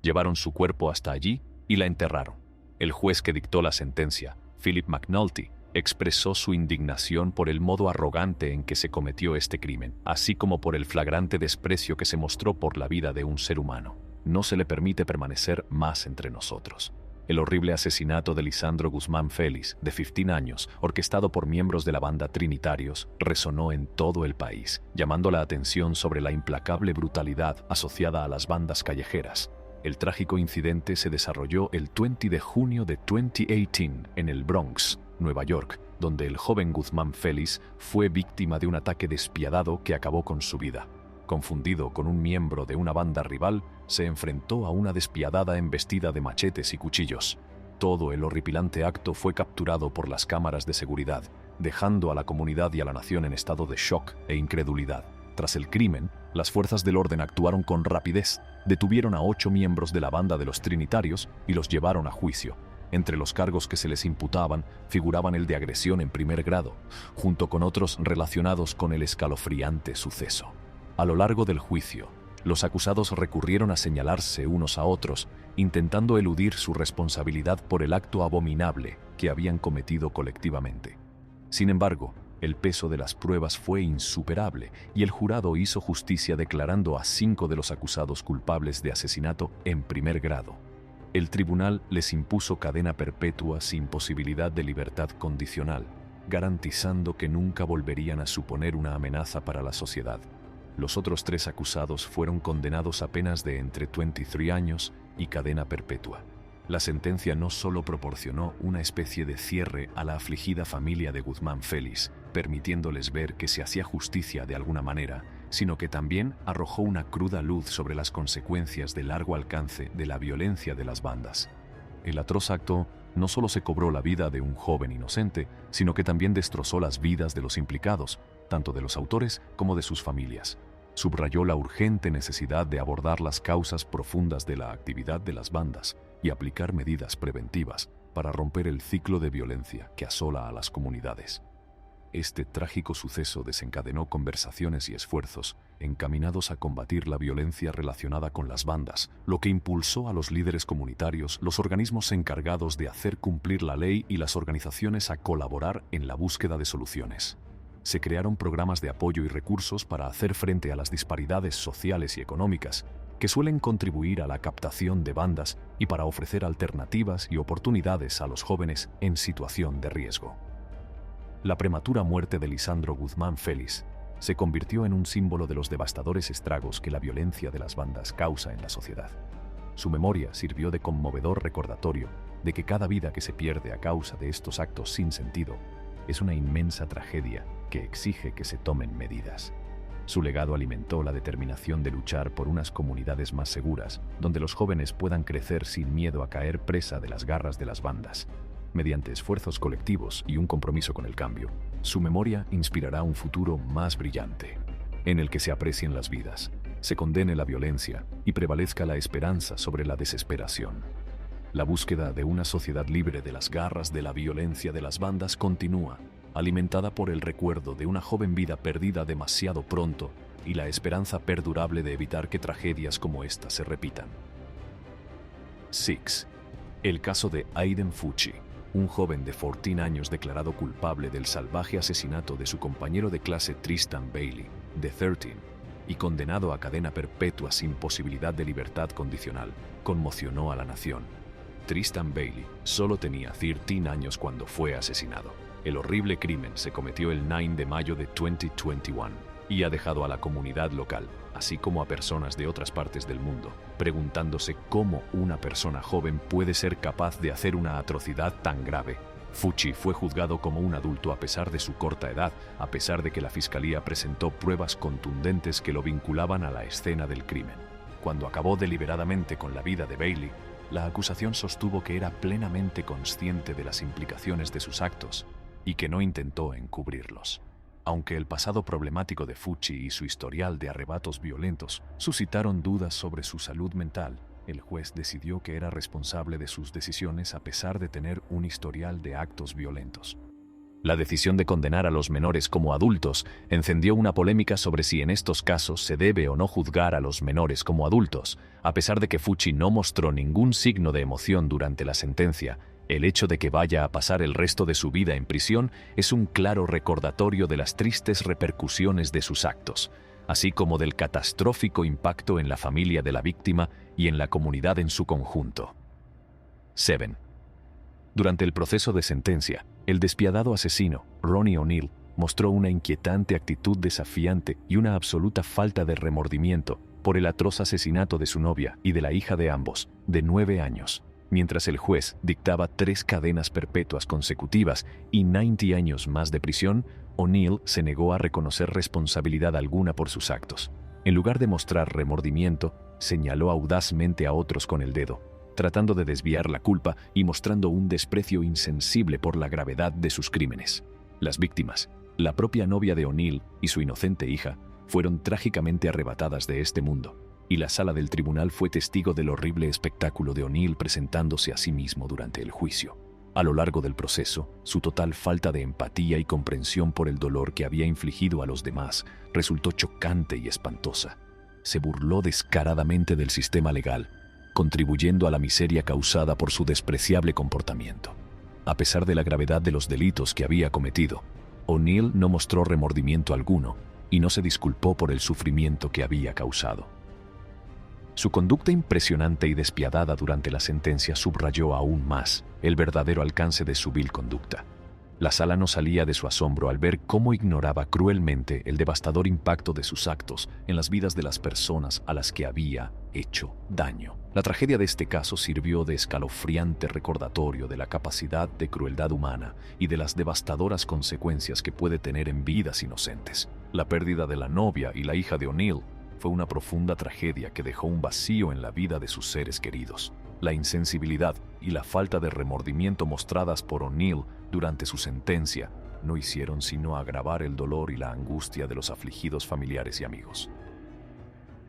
Llevaron su cuerpo hasta allí y la enterraron. El juez que dictó la sentencia, Philip McNulty, expresó su indignación por el modo arrogante en que se cometió este crimen, así como por el flagrante desprecio que se mostró por la vida de un ser humano. No se le permite permanecer más entre nosotros. El horrible asesinato de Lisandro Guzmán Félix, de 15 años, orquestado por miembros de la banda Trinitarios, resonó en todo el país, llamando la atención sobre la implacable brutalidad asociada a las bandas callejeras. El trágico incidente se desarrolló el 20 de junio de 2018 en el Bronx, Nueva York, donde el joven Guzmán Félix fue víctima de un ataque despiadado que acabó con su vida. Confundido con un miembro de una banda rival, se enfrentó a una despiadada embestida de machetes y cuchillos. Todo el horripilante acto fue capturado por las cámaras de seguridad, dejando a la comunidad y a la nación en estado de shock e incredulidad. Tras el crimen, las fuerzas del orden actuaron con rapidez, detuvieron a 8 miembros de la banda de los Trinitarios y los llevaron a juicio. Entre los cargos que se les imputaban figuraban el de agresión en primer grado, junto con otros relacionados con el escalofriante suceso. A lo largo del juicio, los acusados recurrieron a señalarse unos a otros, intentando eludir su responsabilidad por el acto abominable que habían cometido colectivamente. Sin embargo, el peso de las pruebas fue insuperable y el jurado hizo justicia declarando a 5 de los acusados culpables de asesinato en primer grado. El tribunal les impuso cadena perpetua sin posibilidad de libertad condicional, garantizando que nunca volverían a suponer una amenaza para la sociedad. Los otros 3 acusados fueron condenados a penas de entre 23 años y cadena perpetua. La sentencia no solo proporcionó una especie de cierre a la afligida familia de Guzmán Félix, permitiéndoles ver que se hacía justicia de alguna manera, sino que también arrojó una cruda luz sobre las consecuencias de largo alcance de la violencia de las bandas. El atroz acto no solo se cobró la vida de un joven inocente, sino que también destrozó las vidas de los implicados, tanto de los autores como de sus familias. Subrayó la urgente necesidad de abordar las causas profundas de la actividad de las bandas y aplicar medidas preventivas para romper el ciclo de violencia que asola a las comunidades. Este trágico suceso desencadenó conversaciones y esfuerzos encaminados a combatir la violencia relacionada con las bandas, lo que impulsó a los líderes comunitarios, los organismos encargados de hacer cumplir la ley y las organizaciones a colaborar en la búsqueda de soluciones. Se crearon programas de apoyo y recursos para hacer frente a las disparidades sociales y económicas que suelen contribuir a la captación de bandas y para ofrecer alternativas y oportunidades a los jóvenes en situación de riesgo. La prematura muerte de Lisandro Guzmán Félix se convirtió en un símbolo de los devastadores estragos que la violencia de las bandas causa en la sociedad. Su memoria sirvió de conmovedor recordatorio de que cada vida que se pierde a causa de estos actos sin sentido es una inmensa tragedia que exige que se tomen medidas. Su legado alimentó la determinación de luchar por unas comunidades más seguras, donde los jóvenes puedan crecer sin miedo a caer presa de las garras de las bandas. Mediante esfuerzos colectivos y un compromiso con el cambio, su memoria inspirará un futuro más brillante, en el que se aprecien las vidas, se condene la violencia y prevalezca la esperanza sobre la desesperación. La búsqueda de una sociedad libre de las garras de la violencia de las bandas continúa, alimentada por el recuerdo de una joven vida perdida demasiado pronto y la esperanza perdurable de evitar que tragedias como esta se repitan. 6. El caso de Aiden Fucci, un joven de 14 años declarado culpable del salvaje asesinato de su compañero de clase Tristan Bailey, de 13, y condenado a cadena perpetua sin posibilidad de libertad condicional, conmocionó a la nación. Tristan Bailey solo tenía 13 años cuando fue asesinado. El horrible crimen se cometió el 9 de mayo de 2021 y ha dejado a la comunidad local, así como a personas de otras partes del mundo, preguntándose cómo una persona joven puede ser capaz de hacer una atrocidad tan grave. Fucci fue juzgado como un adulto a pesar de su corta edad, a pesar de que la fiscalía presentó pruebas contundentes que lo vinculaban a la escena del crimen. Cuando acabó deliberadamente con la vida de Bailey, la acusación sostuvo que era plenamente consciente de las implicaciones de sus actos y que no intentó encubrirlos. Aunque el pasado problemático de Fucci y su historial de arrebatos violentos suscitaron dudas sobre su salud mental, el juez decidió que era responsable de sus decisiones a pesar de tener un historial de actos violentos. La decisión de condenar a los menores como adultos encendió una polémica sobre si en estos casos se debe o no juzgar a los menores como adultos. A pesar de que Fucci no mostró ningún signo de emoción durante la sentencia, el hecho de que vaya a pasar el resto de su vida en prisión es un claro recordatorio de las tristes repercusiones de sus actos, así como del catastrófico impacto en la familia de la víctima y en la comunidad en su conjunto. 7. Durante el proceso de sentencia, el despiadado asesino, Ronnie O'Neill, mostró una inquietante actitud desafiante y una absoluta falta de remordimiento por el atroz asesinato de su novia y de la hija de ambos, de 9 años, mientras el juez dictaba 3 cadenas perpetuas consecutivas y 90 años más de prisión. O'Neill se negó a reconocer responsabilidad alguna por sus actos. En lugar de mostrar remordimiento, señaló audazmente a otros con el dedo, tratando de desviar la culpa y mostrando un desprecio insensible por la gravedad de sus crímenes. Las víctimas, la propia novia de O'Neill y su inocente hija, fueron trágicamente arrebatadas de este mundo, y la sala del tribunal fue testigo del horrible espectáculo de O'Neill presentándose a sí mismo durante el juicio. A lo largo del proceso, su total falta de empatía y comprensión por el dolor que había infligido a los demás resultó chocante y espantosa. Se burló descaradamente del sistema legal, contribuyendo a la miseria causada por su despreciable comportamiento. A pesar de la gravedad de los delitos que había cometido, O'Neill no mostró remordimiento alguno y no se disculpó por el sufrimiento que había causado. Su conducta impresionante y despiadada durante la sentencia subrayó aún más el verdadero alcance de su vil conducta. La sala no salía de su asombro al ver cómo ignoraba cruelmente el devastador impacto de sus actos en las vidas de las personas a las que había hecho daño. La tragedia de este caso sirvió de escalofriante recordatorio de la capacidad de crueldad humana y de las devastadoras consecuencias que puede tener en vidas inocentes. La pérdida de la novia y la hija de O'Neill fue una profunda tragedia que dejó un vacío en la vida de sus seres queridos. La insensibilidad y la falta de remordimiento mostradas por O'Neill durante su sentencia no hicieron sino agravar el dolor y la angustia de los afligidos familiares y amigos.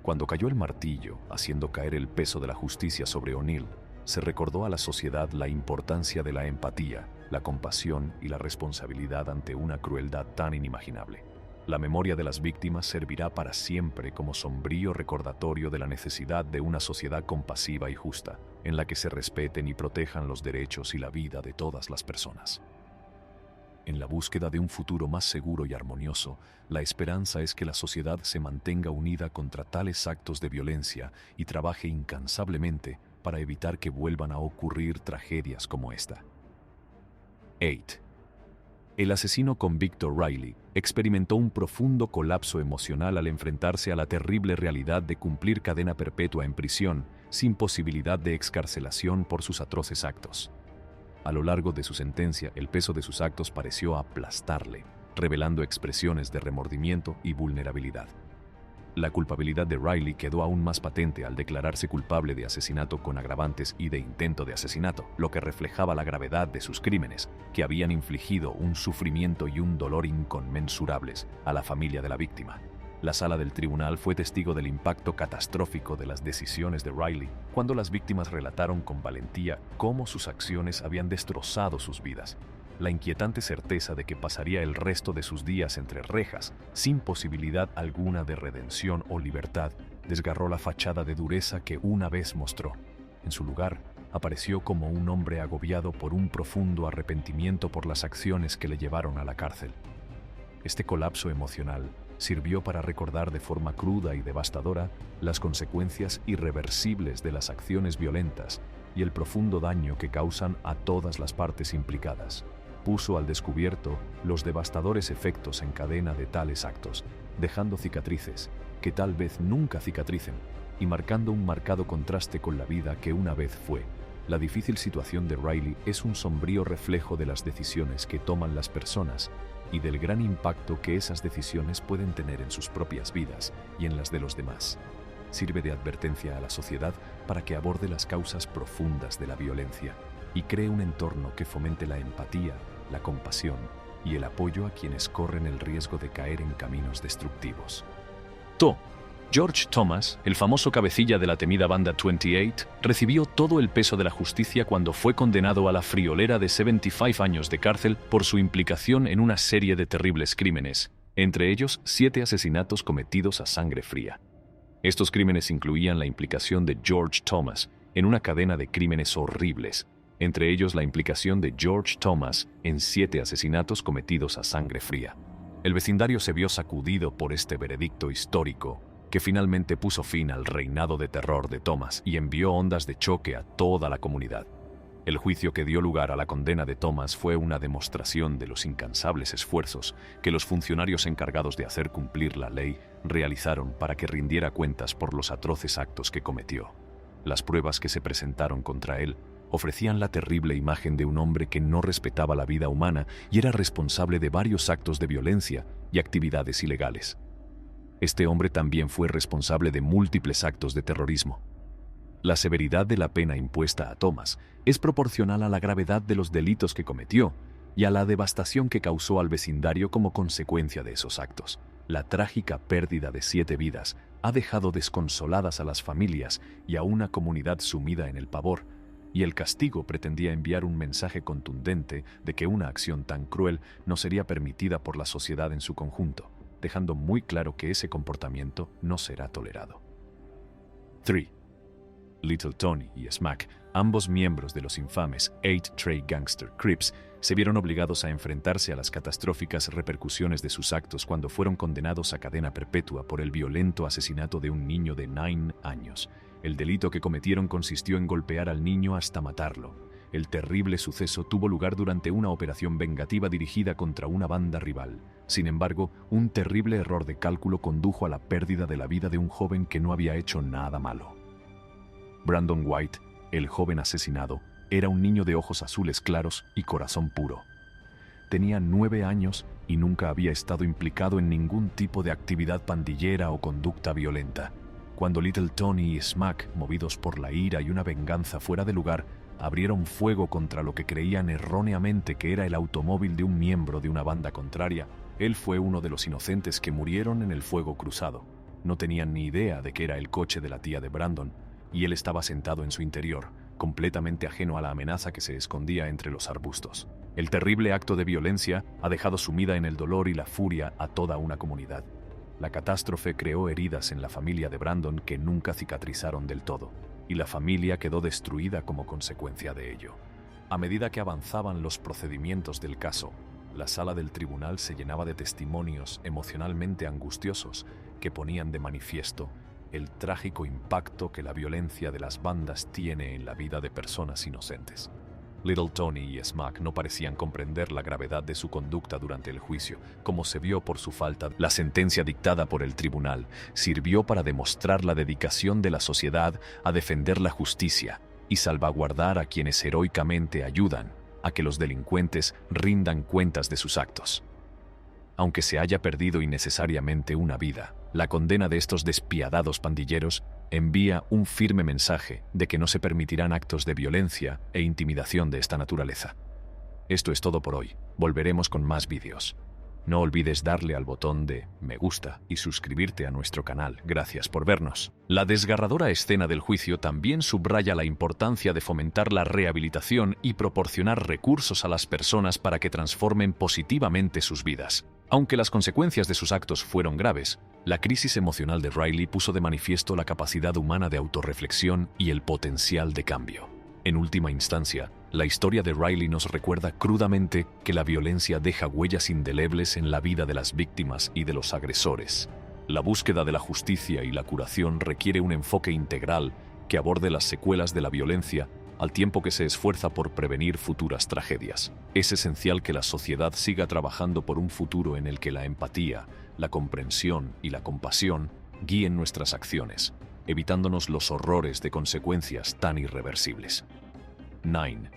Cuando cayó el martillo, haciendo caer el peso de la justicia sobre O'Neill, se recordó a la sociedad la importancia de la empatía, la compasión y la responsabilidad ante una crueldad tan inimaginable. La memoria de las víctimas servirá para siempre como sombrío recordatorio de la necesidad de una sociedad compasiva y justa, en la que se respeten y protejan los derechos y la vida de todas las personas. En la búsqueda de un futuro más seguro y armonioso, la esperanza es que la sociedad se mantenga unida contra tales actos de violencia y trabaje incansablemente para evitar que vuelvan a ocurrir tragedias como esta. 8. El asesino convicto Riley experimentó un profundo colapso emocional al enfrentarse a la terrible realidad de cumplir cadena perpetua en prisión sin posibilidad de excarcelación por sus atroces actos. A lo largo de su sentencia, el peso de sus actos pareció aplastarle, revelando expresiones de remordimiento y vulnerabilidad. La culpabilidad de Riley quedó aún más patente al declararse culpable de asesinato con agravantes y de intento de asesinato, lo que reflejaba la gravedad de sus crímenes, que habían infligido un sufrimiento y un dolor inconmensurables a la familia de la víctima. La sala del tribunal fue testigo del impacto catastrófico de las decisiones de Riley, cuando las víctimas relataron con valentía cómo sus acciones habían destrozado sus vidas. La inquietante certeza de que pasaría el resto de sus días entre rejas, sin posibilidad alguna de redención o libertad, desgarró la fachada de dureza que una vez mostró. En su lugar, apareció como un hombre agobiado por un profundo arrepentimiento por las acciones que le llevaron a la cárcel. Este colapso emocional sirvió para recordar de forma cruda y devastadora las consecuencias irreversibles de las acciones violentas y el profundo daño que causan a todas las partes implicadas. Puso al descubierto los devastadores efectos en cadena de tales actos, dejando cicatrices que tal vez nunca cicatricen y marcando un marcado contraste con la vida que una vez fue. La difícil situación de Riley es un sombrío reflejo de las decisiones que toman las personas y del gran impacto que esas decisiones pueden tener en sus propias vidas y en las de los demás. Sirve de advertencia a la sociedad para que aborde las causas profundas de la violencia y cree un entorno que fomente la empatía, la compasión y el apoyo a quienes corren el riesgo de caer en caminos destructivos. George Thomas, el famoso cabecilla de la temida banda 28, recibió todo el peso de la justicia cuando fue condenado a la friolera de 75 años de cárcel por su implicación en una serie de terribles crímenes, entre ellos 7 asesinatos cometidos a sangre fría. Estos crímenes incluían la implicación de George Thomas en una cadena de crímenes horribles, entre ellos la implicación de George Thomas en 7 asesinatos cometidos a sangre fría. El vecindario se vio sacudido por este veredicto histórico, que finalmente puso fin al reinado de terror de Thomas y envió ondas de choque a toda la comunidad. El juicio que dio lugar a la condena de Thomas fue una demostración de los incansables esfuerzos que los funcionarios encargados de hacer cumplir la ley realizaron para que rindiera cuentas por los atroces actos que cometió. Las pruebas que se presentaron contra él ofrecían la terrible imagen de un hombre que no respetaba la vida humana y era responsable de varios actos de violencia y actividades ilegales. Este hombre también fue responsable de múltiples actos de terrorismo. La severidad de la pena impuesta a Thomas es proporcional a la gravedad de los delitos que cometió y a la devastación que causó al vecindario como consecuencia de esos actos. La trágica pérdida de 7 vidas ha dejado desconsoladas a las familias y a una comunidad sumida en el pavor, y el castigo pretendía enviar un mensaje contundente de que una acción tan cruel no sería permitida por la sociedad en su conjunto, dejando muy claro que ese comportamiento no será tolerado. 3. Little Tony y Smack, ambos miembros de los infames 8 Trey Gangster Crips, se vieron obligados a enfrentarse a las catastróficas repercusiones de sus actos cuando fueron condenados a cadena perpetua por el violento asesinato de un niño de 9 años. El delito que cometieron consistió en golpear al niño hasta matarlo. El terrible suceso tuvo lugar durante una operación vengativa dirigida contra una banda rival. Sin embargo, un terrible error de cálculo condujo a la pérdida de la vida de un joven que no había hecho nada malo. Brandon White, el joven asesinado, era un niño de ojos azules claros y corazón puro. Tenía 9 años y nunca había estado implicado en ningún tipo de actividad pandillera o conducta violenta. Cuando Little Tony y Smack, movidos por la ira y una venganza fuera de lugar, abrieron fuego contra lo que creían erróneamente que era el automóvil de un miembro de una banda contraria, él fue uno de los inocentes que murieron en el fuego cruzado. No tenían ni idea de que era el coche de la tía de Brandon, y él estaba sentado en su interior, completamente ajeno a la amenaza que se escondía entre los arbustos. El terrible acto de violencia ha dejado sumida en el dolor y la furia a toda una comunidad. La catástrofe creó heridas en la familia de Brandon que nunca cicatrizaron del todo, y la familia quedó destruida como consecuencia de ello. A medida que avanzaban los procedimientos del caso, la sala del tribunal se llenaba de testimonios emocionalmente angustiosos que ponían de manifiesto el trágico impacto que la violencia de las bandas tiene en la vida de personas inocentes. Little Tony y Smack no parecían comprender la gravedad de su conducta durante el juicio, como se vio por su falta. La sentencia dictada por el tribunal sirvió para demostrar la dedicación de la sociedad a defender la justicia y salvaguardar a quienes heroicamente ayudan a que los delincuentes rindan cuentas de sus actos. Aunque se haya perdido innecesariamente una vida, la condena de estos despiadados pandilleros envía un firme mensaje de que no se permitirán actos de violencia e intimidación de esta naturaleza. Esto es todo por hoy. Volveremos con más vídeos. No olvides darle al botón de me gusta y suscribirte a nuestro canal. Gracias por vernos. La desgarradora escena del juicio también subraya la importancia de fomentar la rehabilitación y proporcionar recursos a las personas para que transformen positivamente sus vidas. Aunque las consecuencias de sus actos fueron graves, la crisis emocional de Riley puso de manifiesto la capacidad humana de autorreflexión y el potencial de cambio. En última instancia, la historia de Riley nos recuerda crudamente que la violencia deja huellas indelebles en la vida de las víctimas y de los agresores. La búsqueda de la justicia y la curación requiere un enfoque integral que aborde las secuelas de la violencia al tiempo que se esfuerza por prevenir futuras tragedias. Es esencial que la sociedad siga trabajando por un futuro en el que la empatía, la comprensión y la compasión guíen nuestras acciones, evitándonos los horrores de consecuencias tan irreversibles. 9.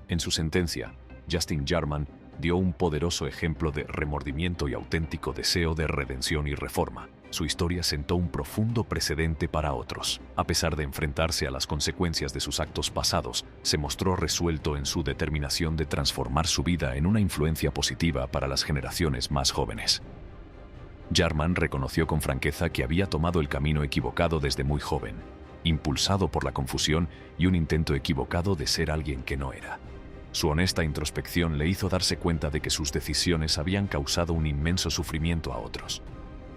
En su sentencia, Justin Jarman dio un poderoso ejemplo de remordimiento y auténtico deseo de redención y reforma. Su historia sentó un profundo precedente para otros. A pesar de enfrentarse a las consecuencias de sus actos pasados, se mostró resuelto en su determinación de transformar su vida en una influencia positiva para las generaciones más jóvenes. Jarman reconoció con franqueza que había tomado el camino equivocado desde muy joven, impulsado por la confusión y un intento equivocado de ser alguien que no era. Su honesta introspección le hizo darse cuenta de que sus decisiones habían causado un inmenso sufrimiento a otros.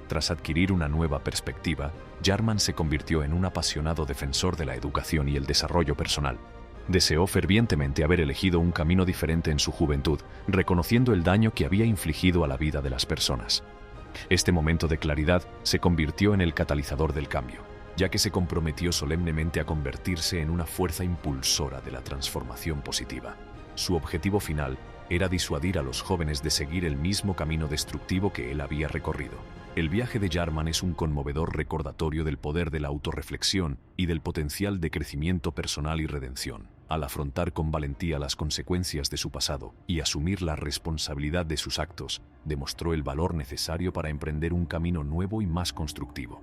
Tras adquirir una nueva perspectiva, Jarman se convirtió en un apasionado defensor de la educación y el desarrollo personal. Deseó fervientemente haber elegido un camino diferente en su juventud, reconociendo el daño que había infligido a la vida de las personas. Este momento de claridad se convirtió en el catalizador del cambio, ya que se comprometió solemnemente a convertirse en una fuerza impulsora de la transformación positiva. Su objetivo final era disuadir a los jóvenes de seguir el mismo camino destructivo que él había recorrido. El viaje de Jarman es un conmovedor recordatorio del poder de la autorreflexión y del potencial de crecimiento personal y redención. Al afrontar con valentía las consecuencias de su pasado y asumir la responsabilidad de sus actos, demostró el valor necesario para emprender un camino nuevo y más constructivo.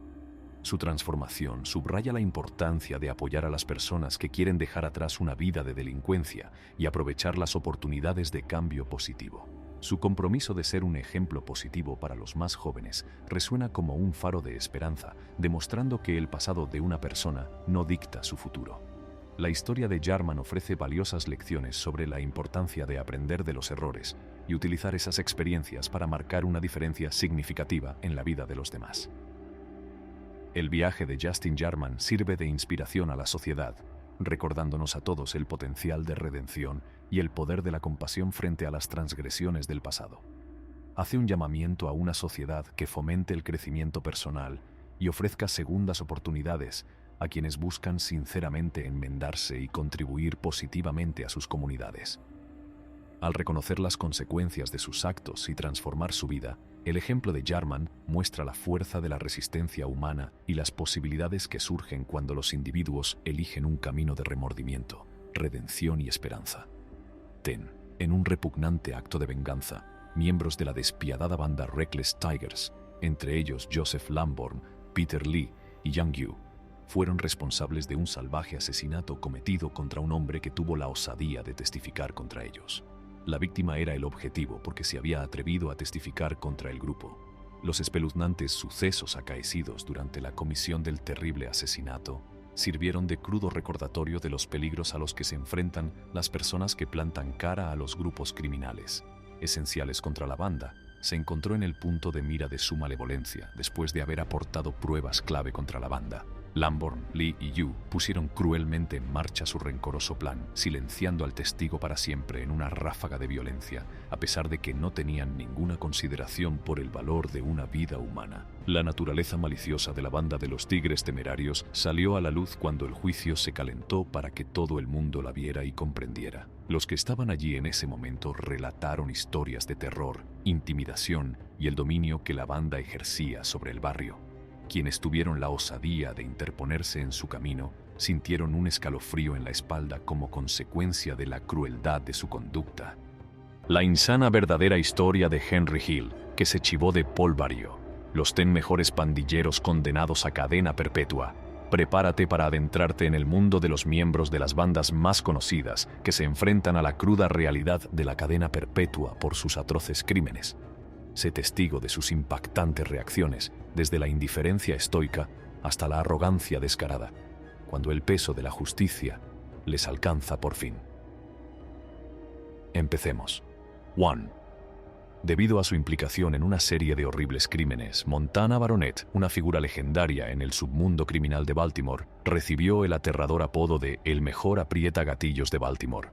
Su transformación subraya la importancia de apoyar a las personas que quieren dejar atrás una vida de delincuencia y aprovechar las oportunidades de cambio positivo. Su compromiso de ser un ejemplo positivo para los más jóvenes resuena como un faro de esperanza, demostrando que el pasado de una persona no dicta su futuro. La historia de Jarman ofrece valiosas lecciones sobre la importancia de aprender de los errores y utilizar esas experiencias para marcar una diferencia significativa en la vida de los demás. El viaje de Justin Jarman sirve de inspiración a la sociedad, recordándonos a todos el potencial de redención y el poder de la compasión frente a las transgresiones del pasado. Hace un llamamiento a una sociedad que fomente el crecimiento personal y ofrezca segundas oportunidades a quienes buscan sinceramente enmendarse y contribuir positivamente a sus comunidades. Al reconocer las consecuencias de sus actos y transformar su vida, el ejemplo de Jarman muestra la fuerza de la resistencia humana y las posibilidades que surgen cuando los individuos eligen un camino de remordimiento, redención y esperanza. En un repugnante acto de venganza, miembros de la despiadada banda Reckless Tigers, entre ellos Joseph Lamborn, Peter Lee y Yang Yu, fueron responsables de un salvaje asesinato cometido contra un hombre que tuvo la osadía de testificar contra ellos. La víctima era el objetivo porque se había atrevido a testificar contra el grupo. Los espeluznantes sucesos acaecidos durante la comisión del terrible asesinato sirvieron de crudo recordatorio de los peligros a los que se enfrentan las personas que plantan cara a los grupos criminales. Esenciales contra la banda, se encontró en el punto de mira de su malevolencia después de haber aportado pruebas clave contra la banda. Lamborn, Lee y Yu pusieron cruelmente en marcha su rencoroso plan, silenciando al testigo para siempre en una ráfaga de violencia, a pesar de que no tenían ninguna consideración por el valor de una vida humana. La naturaleza maliciosa de la banda de los Tigres Temerarios salió a la luz cuando el juicio se calentó para que todo el mundo la viera y comprendiera. Los que estaban allí en ese momento relataron historias de terror, intimidación y el dominio que la banda ejercía sobre el barrio. Quienes tuvieron la osadía de interponerse en su camino sintieron un escalofrío en la espalda como consecuencia de la crueldad de su conducta. La insana verdadera historia de Henry Hill, que se chivó de Paul Barrio. Los 10 mejores pandilleros condenados a cadena perpetua. Prepárate para adentrarte en el mundo de los miembros de las bandas más conocidas que se enfrentan a la cruda realidad de la cadena perpetua por sus atroces crímenes. Sé testigo de sus impactantes reacciones, desde la indiferencia estoica hasta la arrogancia descarada, cuando el peso de la justicia les alcanza por fin. Empecemos. 1. Debido a su implicación en una serie de horribles crímenes, Montana Baronet, una figura legendaria en el submundo criminal de Baltimore, recibió el aterrador apodo de «el mejor aprieta gatillos de Baltimore».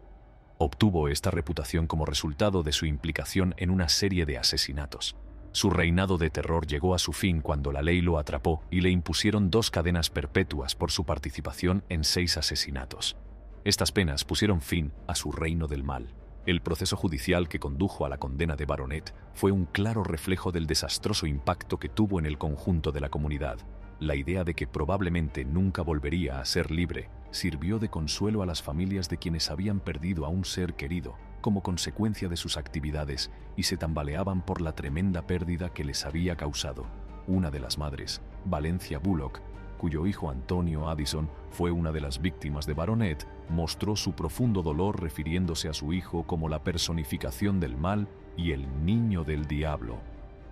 Obtuvo esta reputación como resultado de su implicación en una serie de asesinatos. Su reinado de terror llegó a su fin cuando la ley lo atrapó y le impusieron 2 cadenas perpetuas por su participación en 6 asesinatos. Estas penas pusieron fin a su reino del mal. El proceso judicial que condujo a la condena de Baronet fue un claro reflejo del desastroso impacto que tuvo en el conjunto de la comunidad. La idea de que probablemente nunca volvería a ser libre sirvió de consuelo a las familias de quienes habían perdido a un ser querido como consecuencia de sus actividades y se tambaleaban por la tremenda pérdida que les había causado. Una de las madres, Valencia Bullock, cuyo hijo Antonio Addison fue una de las víctimas de Baronet, mostró su profundo dolor refiriéndose a su hijo como la personificación del mal y el niño del diablo.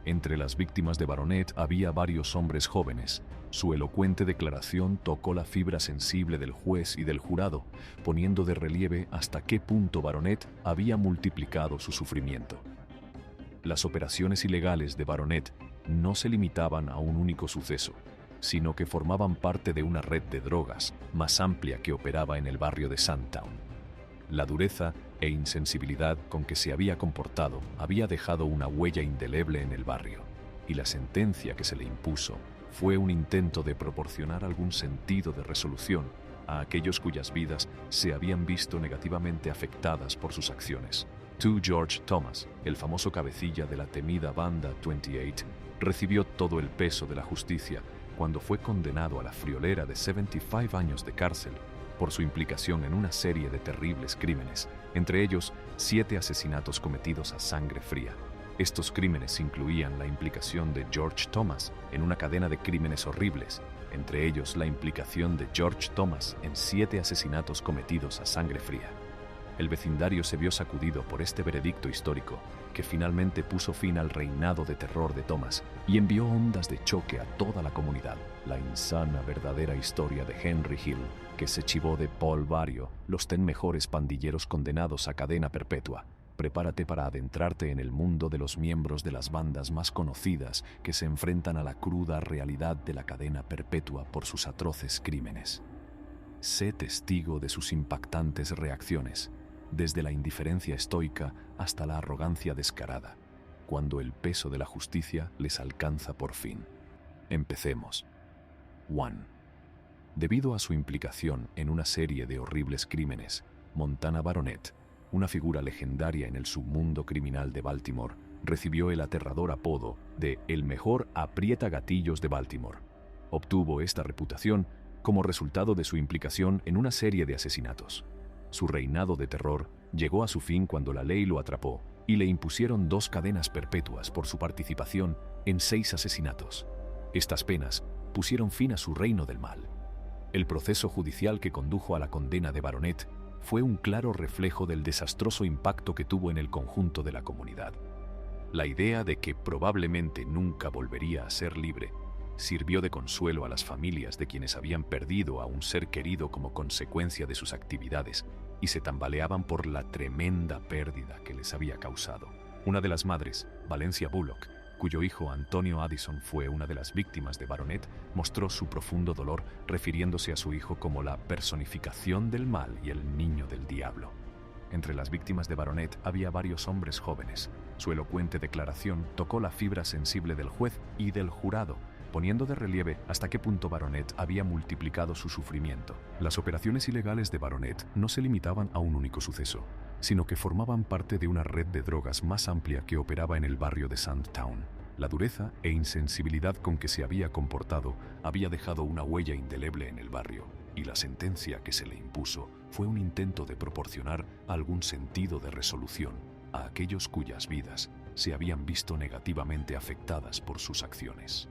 Entre las víctimas de Baronet había varios hombres jóvenes. Su elocuente declaración tocó la fibra sensible del juez y del jurado, poniendo de relieve hasta qué punto Baronet había multiplicado su sufrimiento. Las operaciones ilegales de Baronet no se limitaban a un único suceso, sino que formaban parte de una red de drogas más amplia que operaba en el barrio de Sandtown. La dureza e insensibilidad con que se había comportado había dejado una huella indeleble en el barrio, y la sentencia que se le impuso fue un intento de proporcionar algún sentido de resolución a aquellos cuyas vidas se habían visto negativamente afectadas por sus acciones. George Thomas, el famoso cabecilla de la temida banda 28, recibió todo el peso de la justicia cuando fue condenado a la friolera de 75 años de cárcel por su implicación en una serie de terribles crímenes, entre ellos 7 asesinatos cometidos a sangre fría. Estos crímenes incluían la implicación de George Thomas en una cadena de crímenes horribles, entre ellos la implicación de George Thomas en 7 asesinatos cometidos a sangre fría. El vecindario se vio sacudido por este veredicto histórico, que finalmente puso fin al reinado de terror de Thomas y envió ondas de choque a toda la comunidad. La insana verdadera historia de Henry Hill, que se chivó de Paul Vario, los 10 mejores pandilleros condenados a cadena perpetua. Prepárate para adentrarte en el mundo de los miembros de las bandas más conocidas que se enfrentan a la cruda realidad de la cadena perpetua por sus atroces crímenes. Sé testigo de sus impactantes reacciones, desde la indiferencia estoica hasta la arrogancia descarada, cuando el peso de la justicia les alcanza por fin. Empecemos. 1. Debido a su implicación en una serie de horribles crímenes, Montana Baronet, una figura legendaria en el submundo criminal de Baltimore, recibió el aterrador apodo de el mejor aprieta gatillos de Baltimore. Obtuvo esta reputación como resultado de su implicación en una serie de asesinatos. Su reinado de terror llegó a su fin cuando la ley lo atrapó y le impusieron 2 cadenas perpetuas por su participación en 6 asesinatos. Estas penas pusieron fin a su reino del mal. El proceso judicial que condujo a la condena de Baronet fue un claro reflejo del desastroso impacto que tuvo en el conjunto de la comunidad. La idea de que probablemente nunca volvería a ser libre sirvió de consuelo a las familias de quienes habían perdido a un ser querido como consecuencia de sus actividades y se tambaleaban por la tremenda pérdida que les había causado. Una de las madres, Valencia Bullock, cuyo hijo Antonio Addison fue una de las víctimas de Baronet, mostró su profundo dolor refiriéndose a su hijo como la personificación del mal y el niño del diablo. Entre las víctimas de Baronet había varios hombres jóvenes. Su elocuente declaración tocó la fibra sensible del juez y del jurado, poniendo de relieve hasta qué punto Baronet había multiplicado su sufrimiento. Las operaciones ilegales de Baronet no se limitaban a un único suceso, sino que formaban parte de una red de drogas más amplia que operaba en el barrio de Sandtown. La dureza e insensibilidad con que se había comportado había dejado una huella indeleble en el barrio, y la sentencia que se le impuso fue un intento de proporcionar algún sentido de resolución a aquellos cuyas vidas se habían visto negativamente afectadas por sus acciones.